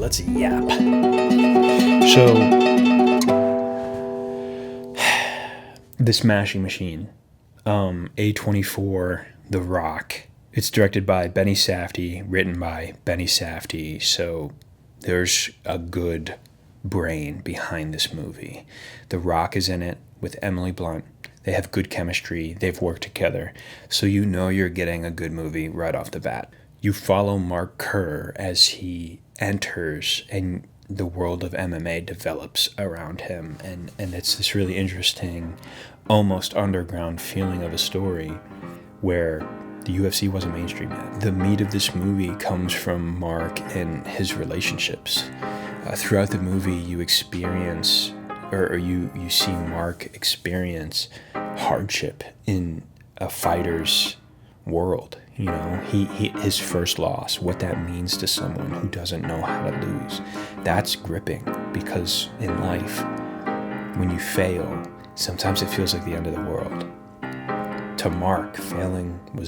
let's yap. So, The Smashing Machine, A24, The Rock. It's directed by Benny Safdie, written by Benny Safdie, so there's a good brain behind this movie. The Rock is in it with Emily Blunt. They have good chemistry. They've worked together. So you know you're getting a good movie right off the bat. You follow Mark Kerr as he enters and the world of MMA develops around him. And it's this really interesting, almost underground feeling of a story where the UFC wasn't mainstream yet. The meat of this movie comes from Mark and his relationships. Throughout the movie, you experience, or you see Mark experience hardship in a fighter's world. You know, his first loss, what that means to someone who doesn't know how to lose. That's gripping, because in life, when you fail, sometimes it feels like the end of the world. To Mark, failing was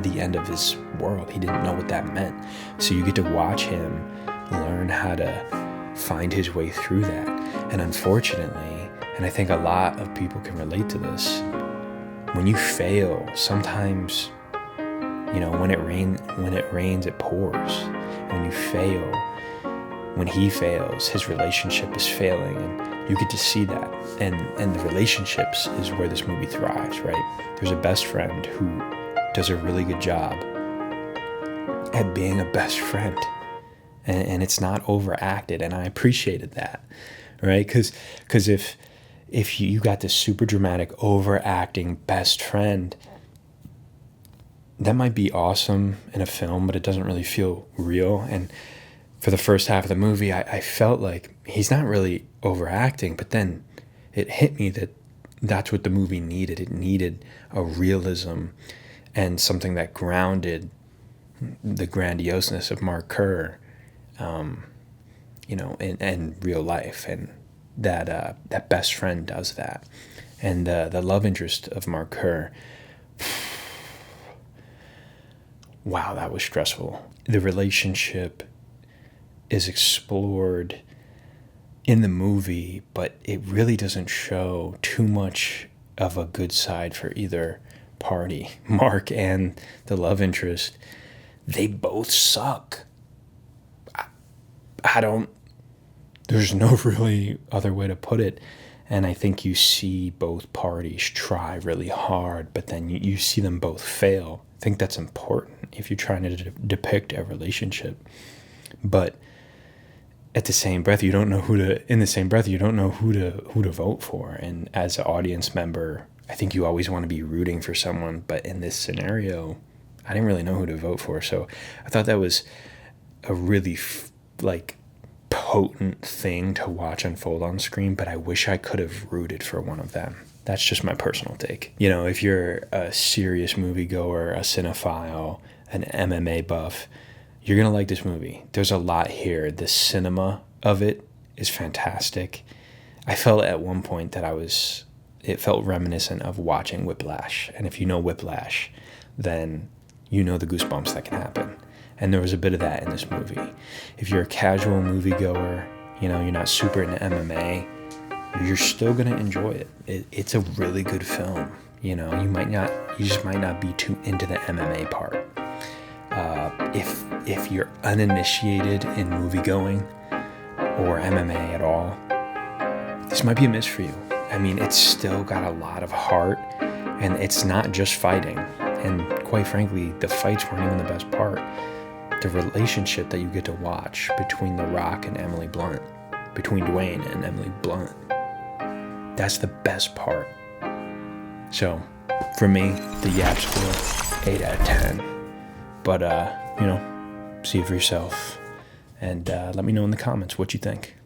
the end of his world. He didn't know what that meant. So you get to watch him learn how to find his way through that. And unfortunately, and I think a lot of people can relate to this, when you fail, sometimes, you know, when it rains, it pours. When you fail, when he fails, his relationship is failing, and you get to see that. And the relationships is where this movie thrives, right? There's a best friend who does a really good job at being a best friend. And it's not overacted, and I appreciated that, right? Because if you got this super dramatic, overacting best friend, that might be awesome in a film, but it doesn't really feel real. And for the first half of the movie, I felt like he's not really overacting, but then it hit me that that's what the movie needed. It needed a realism and something that grounded the grandioseness of Mark Kerr, you know, in real life. And that best friend does that. And the love interest of Mark Kerr, wow, that was stressful. The relationship is explored in the movie, but it really doesn't show too much of a good side for either party. Mark and the love interest, they both suck. There's no really other way to put it. And I think you see both parties try really hard, but then you see them both fail. I think that's important if you're trying to depict a relationship. But at the same breath, you don't know who to vote for. And as an audience member, I think you always want to be rooting for someone. But in this scenario, I didn't really know who to vote for. So I thought that was a really potent thing to watch unfold on screen, but I wish I could have rooted for one of them. That's just my personal take. You know, if you're a serious moviegoer, a cinephile, an MMA buff, you're going to like this movie. There's a lot here. The cinema of it is fantastic. I felt at one point that it felt reminiscent of watching Whiplash. And if you know Whiplash, then you know the goosebumps that can happen. And there was a bit of that in this movie. If you're a casual moviegoer, you know, you're not super into MMA, you're still going to enjoy it. It's a really good film. You know, you just might not be too into the MMA part. If you're uninitiated in moviegoing or MMA at all, this might be a miss for you. I mean, it's still got a lot of heart, and it's not just fighting. And quite frankly, the fights weren't even the best part. The relationship that you get to watch between The Rock and Emily Blunt, between Dwayne and Emily Blunt, that's the best part. So, for me, the Yap score, 8 out of 10. But, you know, see it for yourself. And let me know in the comments what you think.